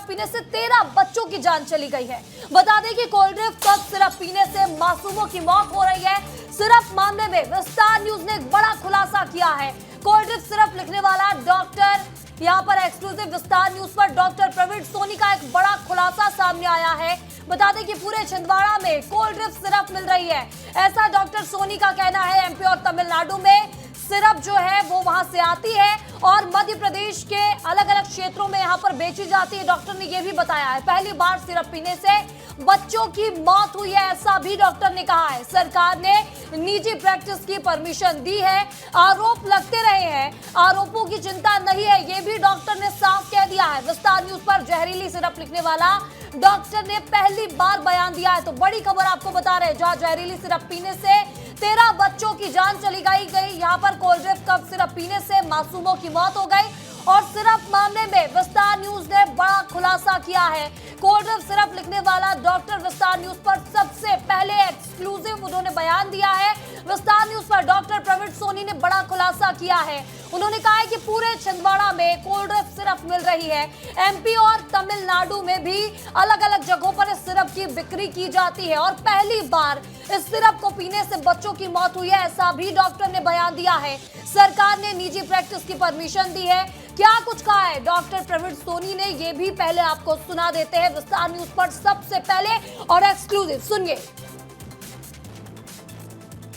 पीने से 13 बच्चों की जान चली गई है। बता दें कि कोल्ड ड्रिंक कप सिरप पीने से मासूमों की मौत हो रही है। सिरप मामले में विस्तार न्यूज ने एक बड़ा खुलासा किया है। कोल्ड ड्रिंक सिरप लिखने वाला डॉक्टर, यहाँ पर एक्सक्लूसिव विस्तार न्यूज पर डॉक्टर प्रवीण सोनी का एक बड़ा खुलासा सामने आया है। बता दें कि पूरे छिंदवाड़ा में कोल्ड ड्रिंक सिरप मिल रही है, ऐसा डॉक्टर सोनी का कहना है। एमपी और तमिलनाडु में सिरप जो है वो वहां से आती है और मध्य प्रदेश के अलग अलग क्षेत्रों में यहां पर बेची जाती है। डॉक्टर ने यह भी बताया है पहली बार सिरप पीने से बच्चों की मौत हुई है, ऐसा भी डॉक्टर ने कहा है। सरकार ने निजी प्रैक्टिस की परमिशन दी है। आरोप लगते रहे हैं, आरोपों की चिंता नहीं है, यह भी डॉक्टर ने साफ कह दिया है। विस्तार न्यूज पर जहरीली सिरप लिखने वाला डॉक्टर ने पहली बार बयान दिया है। तो बड़ी खबर आपको बता रहे हैं, जहां जहरीली सिरप पीने से 13 बच्चों की जान चली गई। यहाँ पर कोल्ड ड्रिंक कप सिरप पीने से मासूमों की मौत हो गई और सिरप मामले में विस्तार न्यूज ने बड़ा खुलासा किया है। कोल्ड ड्रिंक सिरप लिखने वाला डॉक्टर विस्तार न्यूज पर सबसे पहले एक्सक्लूसिव उन्होंने बयान दिया है। विस्तार न्यूज पर डॉक्टर प्रवीण सोनी ने बड़ा खुलासा किया है। उन्होंने कहा है कि पूरे छिंदवाड़ा में कोल्ड ड्रिंक सिरप मिल रही है। एमपी और तमिलनाडु में भी अलग अलग जगहों पर इस सिरप की बिक्री की जाती है और पहली बार इस सिरप को पीने से बच्चों की मौत हुई है, ऐसा भी डॉक्टर ने बयान दिया है। सरकार ने निजी प्रैक्टिस की परमिशन दी है। क्या कुछ कहा है डॉक्टर प्रवीण सोनी ने, ये भी पहले आपको सुना देते हैं। विस्तार न्यूज पर सबसे पहले और एक्सक्लूसिव सुनिए।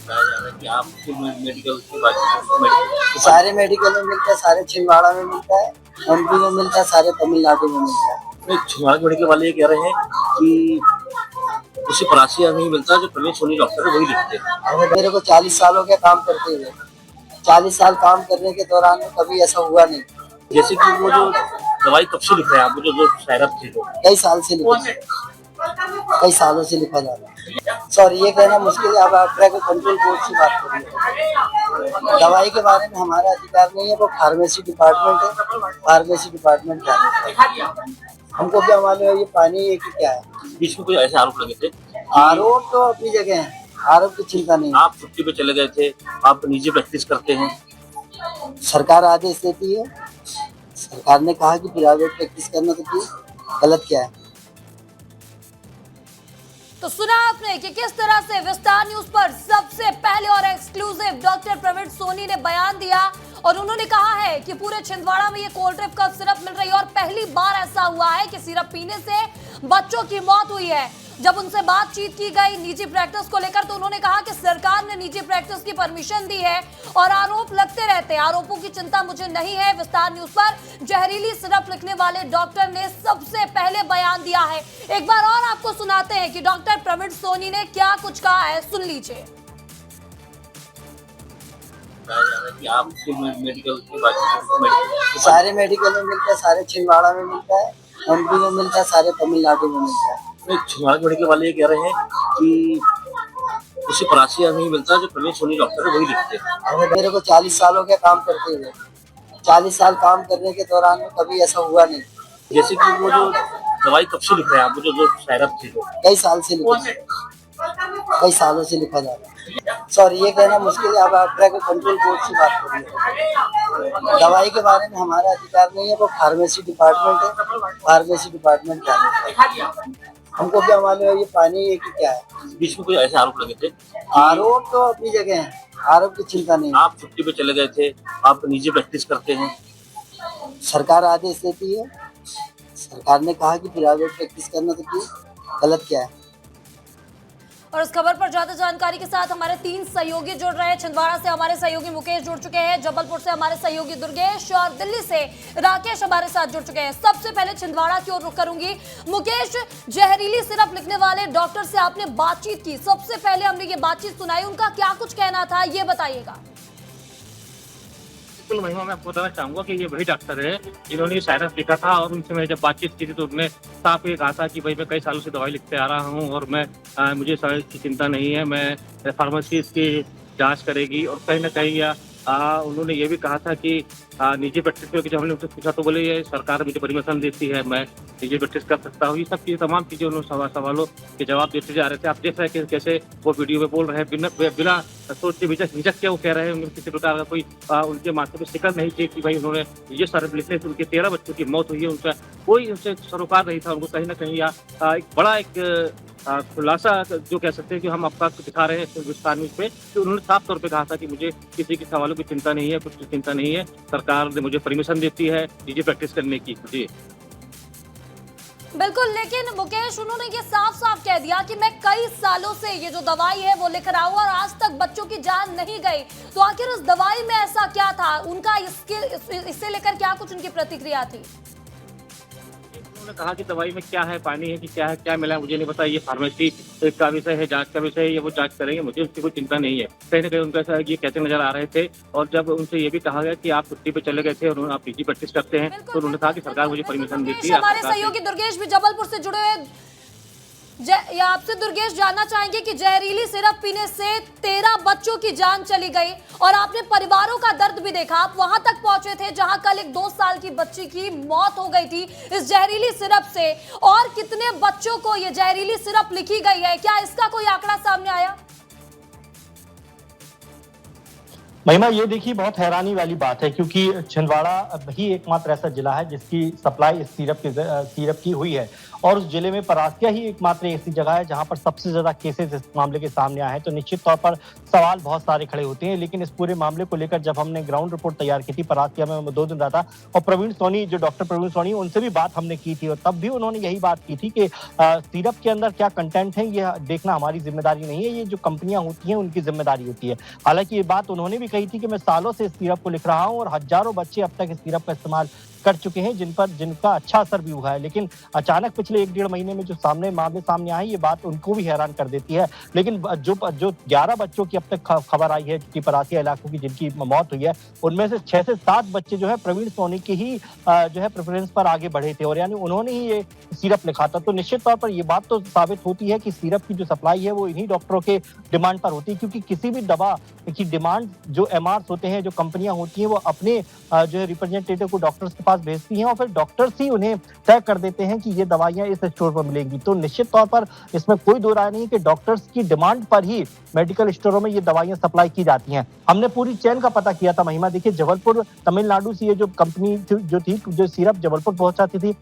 कि आप मेडिकल की बात सारे मेडिकल में मिलता है, सारे छिंदवाड़ा में मिलता है, एमपी में मिलता है, सारे तमिलनाडु में मिलता है। छिंदवाड़ा मेडिकल वाले ये कह रहे हैं कि उसी परासिया में ही मिलता है जो प्रवीण सोनी डॉक्टर है वही लिखते हैं। मेरे को 40 साल हो गया काम करते हुए। 40 साल काम करने के दौरान में कभी ऐसा हुआ नहीं। जैसे कि वो जो दवाई कब से लिख रहे हैं आप, जो सायरप थी वो कई साल से लिखा, कई सालों से लिखा जा रहा है। सॉरी, ये कहना मुश्किल है। अब आप कंट्रोल बोर्ड से बात करिए। दवाई के बारे में हमारा अधिकार नहीं है, वो फार्मेसी डिपार्टमेंट है, फार्मेसी डिपार्टमेंट का। हमको क्या मालूम है ये पानी है कि क्या है। बीच में कोई ऐसे आरोप लगे थे? आरोप तो अपनी जगह है, आरोप की चिंता नहीं। आप छुट्टी पे चले गए थे, आप निजी प्रैक्टिस करते हैं, सरकार आदेश देती है। सरकार ने कहा कि प्राइवेट प्रैक्टिस करना तो क्यों, गलत क्या है। तो सुना आपने कि किस तरह से विस्तार न्यूज पर सबसे पहले और एक्सक्लूसिव डॉक्टर प्रवीण सोनी ने बयान दिया और उन्होंने कहा है कि पूरे छिंदवाड़ा में ये कोल्ड ड्रिंक कप सिरप मिल रही है और पहली बार ऐसा हुआ है कि सिरप पीने से बच्चों की मौत हुई है। जब उनसे बातचीत की गई निजी प्रैक्टिस को लेकर तो उन्होंने कहा कि सरकार ने निजी प्रैक्टिस की परमिशन दी है और आरोप लगते रहते हैं, आरोपों की चिंता मुझे नहीं है। विस्तार न्यूज पर जहरीली सिरप लिखने वाले डॉक्टर ने सबसे पहले बयान दिया है। एक बार और आपको सुनाते हैं कि डॉक्टर प्रवीण सोनी ने क्या कुछ कहा है, सुन लीजिए। कि आप मेडिकल की बात सारे मेडिकल में मिलता है, सारे छिंदवाड़ा में मिलता है, एमपी में मिलता है, सारे तमिलनाडु में मिलता है। छिंदवाड़ा मेडिकल वाले ये कह रहे हैं कि उसी परासिया में ही मिलता है जो प्रवीण सोनी डॉक्टर है वही लिखते हैं। मेरे को 40 साल हो गया काम करते हुए। 40 साल काम करने के दौरान में कभी ऐसा हुआ नहीं। जैसे कि वो जो दवाई कब से लिख रहे हैं आप, जो सायरप थी वो कई साल से लिखा, कई सालों से लिखा जा रहा है। सॉरी, ये कहना मुश्किल है। अब आप कंट्रोल बोर्ड से बात करिए। दवाई के बारे में हमारा अधिकार नहीं है, वो फार्मेसी डिपार्टमेंट है, फार्मेसी डिपार्टमेंट का। हमको क्या मालूम है ये पानी है कि क्या है। बीच में कोई ऐसे आरोप लगे थे? आरोप तो अपनी जगह है, आरोप की चिंता नहीं। आप छुट्टी पे चले गए थे, आप निजी प्रैक्टिस करते हैं, सरकार आदेश देती है। सरकार ने कहा कि प्राइवेट प्रैक्टिस करना तो क्यों, गलत क्या है। और इस खबर पर ज्यादा जानकारी के साथ हमारे 3 सहयोगी जुड़ रहे हैं। छिंदवाड़ा से हमारे सहयोगी मुकेश जुड़ चुके हैं, जबलपुर से हमारे सहयोगी दुर्गेश और दिल्ली से राकेश हमारे साथ जुड़ चुके हैं। सबसे पहले छिंदवाड़ा की ओर रुख करूंगी। मुकेश, जहरीली सिरप लिखने वाले डॉक्टर से आपने बातचीत की, सबसे पहले हमने ये बातचीत सुनाई, उनका क्या कुछ कहना था ये बताइएगा। महिमा मैं आपको बताना चाहूंगा कि ये वही डॉक्टर है जिन्होंने सायरप लिखा था और उनसे मैं जब बातचीत की थी तो उन्होंने साफ ये कहा था कि भाई मैं कई सालों से दवाई लिखते आ रहा हूँ और मैं मुझे सारी की चिंता नहीं है, मैं फार्मेसी इसकी जांच करेगी। और कहीं ना कहीं उन्होंने ये भी कहा था कि निजी प्रैक्टिस में जब हमने उनसे पूछा तो बोले ये सरकार मुझे परमिशन देती है, मैं ये प्रैक्टिस कर सकता हूँ। ये सब चीज़ें, तमाम चीज़ें उन्होंने सवालों के जवाब देते जा रहे थे। आप देख रहे हैं कि कैसे वो वीडियो में बोल रहे हैं, बिना सोच के झिझक के वो कह रहे हैं। उन्हें किसी प्रकार का कोई उनके माथे पे शिकन नहीं थी कि भाई उन्होंने ये सर्फ लिखने से उनके 13 बच्चों की मौत हुई है। उनका कोई उनसे सरोकार नहीं था। उनको कहीं न कहीं एक बड़ा खुलासा जो कह सकते हैं कि हम आपका दिखा रहे हैं हिंदुस्तान न्यूज़ पे, कि उन्होंने साफ तौर पे कहा था कि मुझे किसी के सवालों की चिंता नहीं है, कुछ चिंता नहीं है। सरकार ने मुझे परमिशन देती है ये प्रैक्टिस करने की। जी बिल्कुल, लेकिन मुकेश, उन्होंने ये साफ साफ कह दिया कि मैं कई सालों से ये जो दवाई है वो लेकर आऊं और आज तक बच्चों की जान नहीं गई। तो आखिर उस दवाई में ऐसा क्या था? उनका इससे लेकर क्या कुछ उनकी प्रतिक्रिया थी? उन्होंने कहा कि दवाई में क्या है, पानी है कि क्या मिला है मुझे नहीं पता। ये फार्मेसी का विषय है, जांच का विषय है, ये वो जांच करेंगे, मुझे उसकी कोई चिंता नहीं है। कहीं न कहीं उनका ये कहते नजर आ रहे थे। और जब उनसे ये भी कहा गया कि आप छुट्टी पे चले गए थे और आप पीजी प्रैक्टिस करते हैं, तो उन्होंने कहा कि सरकार मुझे परमिशन देती है। हमारे सहयोगी दुर्गेश भी जबलपुर से जुड़े हुए, आपसे दुर्गेश जानना चाहेंगे कि जहरीली सिरप पीने से 13 बच्चों की जान चली गई और आपने परिवारों का दर्द भी देखा। आप वहां तक पहुंचे थे जहां कल एक 2 साल की बच्ची की मौत हो गई थी इस जहरीली सिरप से। और कितने बच्चों को ये जहरीली सिरप लिखी गई है, क्या इसका कोई आंकड़ा सामने आया? महिमा, ये देखिए बहुत हैरानी वाली बात है, क्योंकि छिंदवाड़ा ही एकमात्र ऐसा जिला है जिसकी सप्लाई इस सिरप की हुई है। और उस जिले में परासिया ही एकमात्र ऐसी जगह है जहां पर सबसे ज्यादा केसेस इस मामले के सामने आए हैं। तो निश्चित तौर पर सवाल बहुत सारे खड़े होते हैं। लेकिन इस पूरे मामले को लेकर जब हमने ग्राउंड रिपोर्ट तैयार की थी, परासिया में 2 दिन रहा था, और प्रवीण सोनी, जो डॉक्टर प्रवीण सोनी, उनसे भी बात हमने की थी और तब भी उन्होंने यही बात की थी कि सिरप के अंदर क्या कंटेंट है ये देखना हमारी जिम्मेदारी नहीं है, ये जो कंपनियां होती हैं उनकी जिम्मेदारी होती है। हालांकि ये बात उन्होंने भी कही थी कि मैं सालों से इस सिरप को लिख रहा हूं और हजारों बच्चे अब तक इस सिरप का इस्तेमाल कर चुके हैं जिनका अच्छा असर भी हुआ है। लेकिन अचानक पिछले 1-1.5 महीने में जो मामले सामने आए, ये बात उनको भी हैरान कर देती है। लेकिन जो 11 बच्चों की अब तक खबर आई है कि परासिया इलाकों की जिनकी मौत हुई है, उनमें से 6 से 7 बच्चे जो है प्रवीण सोनी के ही जो है प्रेफरेंस पर आगे बढ़े थे और यानी उन्होंने ही ये सिरप लिखा था। तो निश्चित तौर पर ये बात तो साबित होती है कि सिरप की जो सप्लाई है वो इन्हीं डॉक्टरों के डिमांड पर होती है, क्योंकि किसी भी दवा की डिमांड जो एमआरस होते हैं, जो कंपनियां होती हैं, वो अपने जो है रिप्रेजेंटेटिव को डॉक्टर्स के पास भेजती हैं और फिर डॉक्टर्स ही उन्हें तय कर देते हैं कि ये दवाइयां इस स्टोर पर मिलेंगी। तो निश्चित तौर पर इसमें कोई दो राय नहीं कि डॉक्टर्स की डिमांड पर ही मेडिकल स्टोरों में ये दवाइयां सप्लाई की जाती हैं। हमने पूरी चेन का पता किया था महिमा। देखिए, जबलपुर तमिलनाडु से ये जो कंपनी जो सिरप जबलपुर पहुंचाती थी,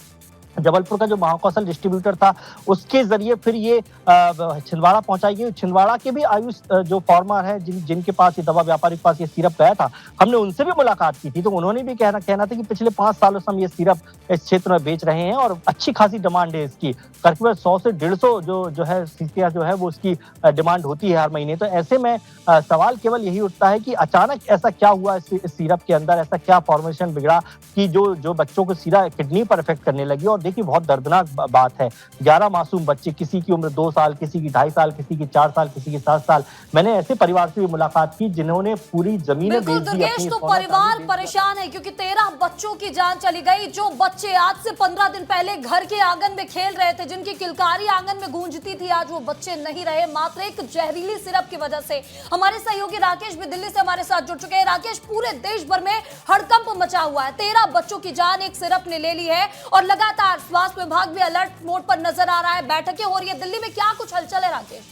जबलपुर का जो महाकौशल डिस्ट्रीब्यूटर था, उसके जरिए फिर ये छिंदवाड़ा पहुंचाई गई। छिंदवाड़ा के भी आयुष जो फार्मर है, जिनके पास ये दवा व्यापारी के पास ये सिरप गया था, हमने उनसे भी मुलाकात की थी। तो उन्होंने भी कहना था कि पिछले 5 सालों से हम ये सिरप इस क्षेत्र में बेच रहे हैं और अच्छी खासी डिमांड है इसकी। करीब 100 से 150 जो है शीशियां जो है वो उसकी डिमांड होती है हर महीने। तो ऐसे में सवाल केवल यही उठता है कि अचानक ऐसा क्या हुआ इस सिरप के अंदर, ऐसा क्या फॉर्मेशन बिगड़ा कि जो बच्चों को सीधा किडनी पर इफेक्ट करने लगी। और देखिए, बहुत दर्दनाक बात है, 11 मासूम बच्चे, किसी की उम्र 2 साल, किसी की 2.5 साल, किसी की 4 साल, किसी की 7 साल। मैंने ऐसे परिवार से भी मुलाकात की जिन्होंने पूरी जमीनें बेच दी अपनी। तो परिवार परेशान है क्योंकि 13 बच्चों की जान चली गई। जो बच्चे आज से 15 दिन पहले घर के आंगन में खेल रहे थे, जिनकी किलकारी आंगन में गूंजती थी, आज वो बच्चे नहीं रहे, मात्र एक जहरीली सिरप की वजह से। हमारे सहयोगी राकेश भी दिल्ली से हमारे साथ जुड़ चुके हैं। राकेश, पूरे देश भर में हड़कंप मचा हुआ है। 13 बच्चों की जान एक सिरप ने ले ली है और लगातार स्वास्थ्य विभाग भी अलर्ट मोड पर नजर आ रहा है। बैठकें हो रही है दिल्ली में, क्या कुछ हलचल है राकेश?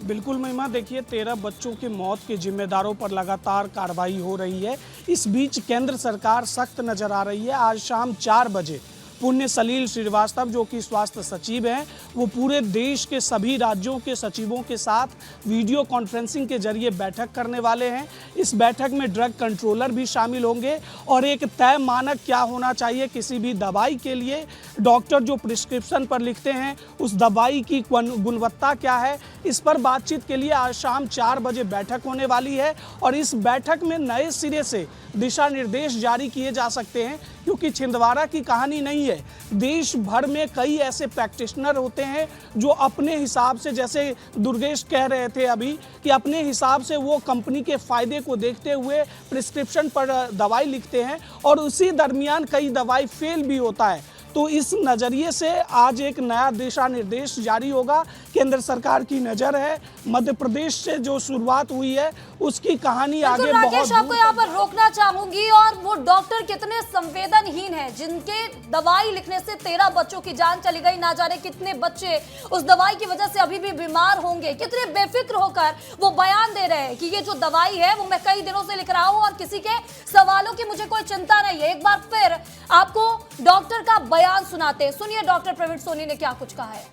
बिल्कुल महिमा, देखिए 13 बच्चों की मौत के जिम्मेदारों पर लगातार कार्रवाई हो रही है। इस बीच केंद्र सरकार सख्त नजर आ रही है। आज शाम 4 बजे पुण्य सलील श्रीवास्तव, जो कि स्वास्थ्य सचिव हैं, वो पूरे देश के सभी राज्यों के सचिवों के साथ वीडियो कॉन्फ्रेंसिंग के जरिए बैठक करने वाले हैं। इस बैठक में ड्रग कंट्रोलर भी शामिल होंगे और एक तय मानक क्या होना चाहिए किसी भी दवाई के लिए, डॉक्टर जो प्रिस्क्रिप्शन पर लिखते हैं उस दवाई की गुणवत्ता क्या है, इस पर बातचीत के लिए आज शाम 4 बजे बैठक होने वाली है। और इस बैठक में नए सिरे से दिशा निर्देश जारी किए जा सकते हैं, क्योंकि छिंदवाड़ा की कहानी नहीं है। देश भर में कई ऐसे प्रैक्टिशनर होते हैं जो अपने हिसाब से, जैसे दुर्गेश कह रहे थे अभी, कि अपने हिसाब से वो कंपनी के फायदे को देखते हुए प्रिस्क्रिप्शन पर दवाई लिखते हैं और उसी दरमियान कई दवाई फेल भी होता है। तो इस नज़रिए से आज एक नया दिशा निर्देश जारी होगा। केंद्र सरकार की नज़र है, मध्य प्रदेश से जो शुरुआत हुई है उसकी कहानी आगे बिल्कुल बहुत राकेश, आपको यहाँ पर रोकना चाहूंगी। और वो डॉक्टर कितने संवेदनहीन हैं जिनके दवाई लिखने से 13 बच्चों की जान चली गई। ना जाने कितने बच्चे उस दवाई की वजह से अभी भी बीमार होंगे। कितने बेफिक्र होकर वो बयान दे रहे हैं कि ये जो दवाई है वो मैं कई दिनों से लिख रहा हूं और किसी के सवालों की मुझे कोई चिंता नहीं है। एक बार फिर आपको डॉक्टर का बयान सुनाते हैं, सुनिए डॉक्टर प्रवीण सोनी ने क्या कुछ कहा है।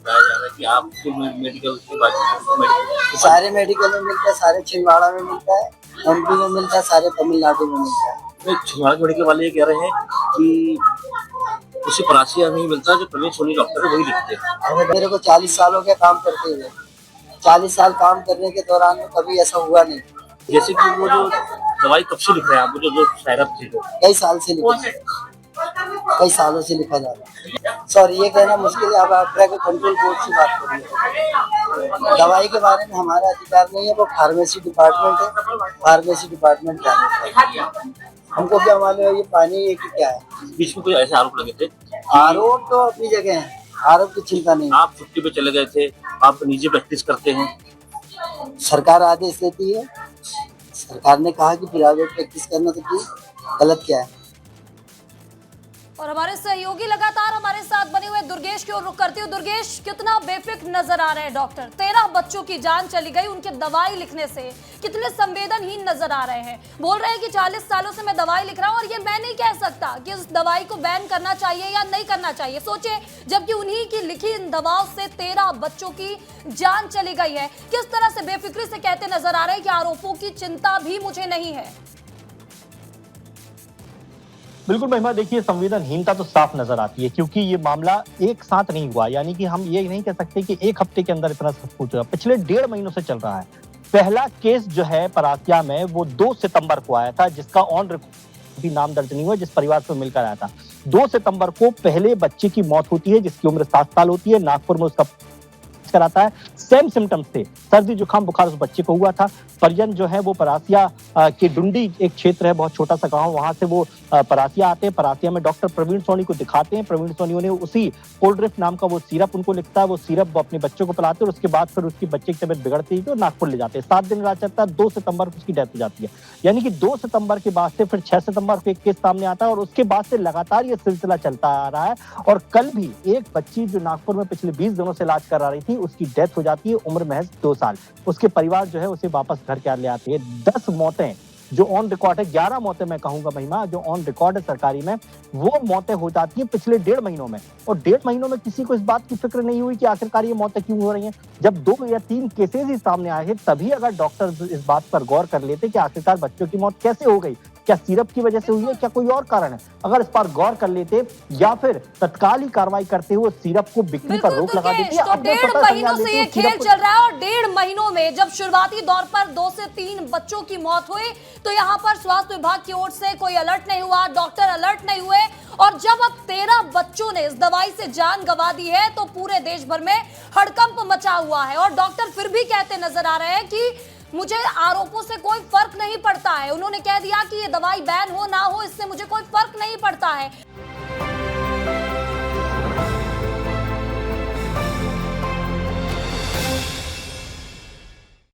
बताया जा रहा है कि आपके मेडिकल के बाद सारे मेडिकल में मिलता है, सारे छिंदवाड़ा में मिलता है, एमपी में मिलता है, सारे तमिलनाडु में मिलता है। छिंदवाड़ा मेडिकल वाले ये कह रहे हैं कि उसी परासिया में ही मिलता है जो प्रवीण सोनी डॉक्टर है वही लिखते हैं। अगर मेरे को 40 साल हो गया काम करते हुए, 40 साल काम करने के दौरान में कभी ऐसा हुआ नहीं। जैसे कि वो जो दवाई कब से लिख रहे हैं आप, जो साइरप थी वो कई साल से लिखा, कई सालों से लिखा जा रहा है। सॉरी, ये कहना मुश्किल है। आप ड्रग कंट्रोल बोर्ड से बात करिए। दवाई के बारे में हमारा अधिकार नहीं है, वो फार्मेसी डिपार्टमेंट है, फार्मेसी डिपार्टमेंट जाने। हमको क्या मालूम है ये पानी है कि क्या है। बीच में कोई ऐसे आरोप लगे थे। आरोप तो अपनी जगह है, आरोप की चिंता नहीं। आप छुट्टी पे चले गए थे, आप निजी प्रैक्टिस करते हैं। सरकार आदेश देती है, सरकार ने कहा कि प्राइवेट प्रैक्टिस करना तो ठीक, गलत क्या है। और हमारे सहयोगी लगातार हमारे साथ बने हुए दुर्गेश की ओर रुख करती हूँ। दुर्गेश, कितना बेफिक्र नजर आ रहे हैं डॉक्टर। 13 बच्चों की जान चली गई उनके दवाई लिखने से। कितने संवेदनहीन नजर आ रहे हैं। बोल रहे हैं कि 40 सालों से मैं दवाई लिख रहा हूँ और ये मैं नहीं कह सकता कि उस दवाई को बैन करना चाहिए या नहीं करना चाहिए। सोचे, जबकि उन्हीं की लिखी इन दवाओं से 13 बच्चों की जान चली गई है। किस तरह से बेफिक्री से कहते नजर आ रहे हैं कि आरोपों की चिंता भी मुझे नहीं है। बिल्कुल महिमा, देखिए संवेदनहीनता तो साफ नजर आती है क्योंकि ये मामला एक साथ नहीं हुआ। यानी कि हम ये नहीं कह सकते कि एक हफ्ते के अंदर इतना सब कुछ हुआ, पिछले 1.5 महीनों से चल रहा है। पहला केस जो है परासिया में वो 2 सितंबर को आया था, जिसका ऑन रिकॉर्ड भी नाम दर्ज नहीं हुआ, जिस परिवार से मिलकर आया था। 2 सितंबर को पहले बच्चे की मौत होती है जिसकी उम्र 7 साल होती है। नागपुर में उसका कराता है, सेम सिम्टम्स थे, सर्दी जुकाम बुखार उस बच्चे को हुआ था। परिजन जो है वो परासिया के डुंडी एक क्षेत्र है, बहुत छोटा सा गांव, वहां से वो परासिया आते हैं। परासिया में डॉक्टर प्रवीण सोनी को दिखाते हैं। प्रवीण सोनी ने उसी कोल्ड्रिफ्ट नाम का वो सिरप उनको लिखता है, वो सिरप वो अपने बच्चों को पिलाते हैं और उसके बाद फिर उसकी बच्चे की तबीयत बिगड़ती है तो नागपुर ले जाते हैं। 7 दिन इलाज चलता है, 2 सितंबर को उसकी डेथ हो जाती है। यानी कि 2 सितंबर के बाद से फिर 6 सितंबर को एक केस सामने आता है और उसके बाद से लगातार ये सिलसिला चलता आ रहा है। और कल भी एक बच्ची जो नागपुर में पिछले 20 दिनों से इलाज करा रही थी, उसकी डेथ हो जाती है, उम्र महज 2 साल। उसके परिवार जो है उसे वापस घर के ले आते हैं। 10 मौतें जो ऑन रिकॉर्ड है, 11 मौतें मैं कहूंगा महिमा, जो ऑन रिकॉर्ड है सरकारी में, वो मौतें हो जाती हैं पिछले 1.5 महीनों में। और 1.5 महीनों में किसी को इस बात की फिक्र नहीं हुई कि आखिरकार ये मौतें क्यों हो रही हैं। जब 2 या 3 केसेस ही सामने आए हैं, तभी अगर डॉक्टर इस बात पर गौर कर लेते कि आखिरकार बच्चों की मौत कैसे हो गई, क्या सिरप की वजह से हुई है, क्या कोई और कारण है, अगर इस पर गौर कर लेते या फिर तत्काल ही कार्रवाई करते हुए सिरप को बिक्री पर रोक लगा देती। तो 1.5 महीनों से ये खेल चल रहा है और 1.5 महीनों में जब शुरुआती दौर पर 2 से 3 बच्चों की मौत हुई तो यहाँ पर स्वास्थ्य विभाग की ओर से कोई अलर्ट नहीं हुआ, डॉक्टर अलर्ट नहीं हुए। और जब अब 13 बच्चों ने इस दवाई से जान गंवा दी है तो पूरे देश भर में हड़कंप मचा हुआ है। और डॉक्टर फिर भी कहते नजर आ रहे हैं कि मुझे आरोपों से कोई फर्क नहीं पड़ता है। उन्होंने कह दिया कि ये दवाई बैन हो ना हो, इससे मुझे कोई फर्क नहीं पड़ता है।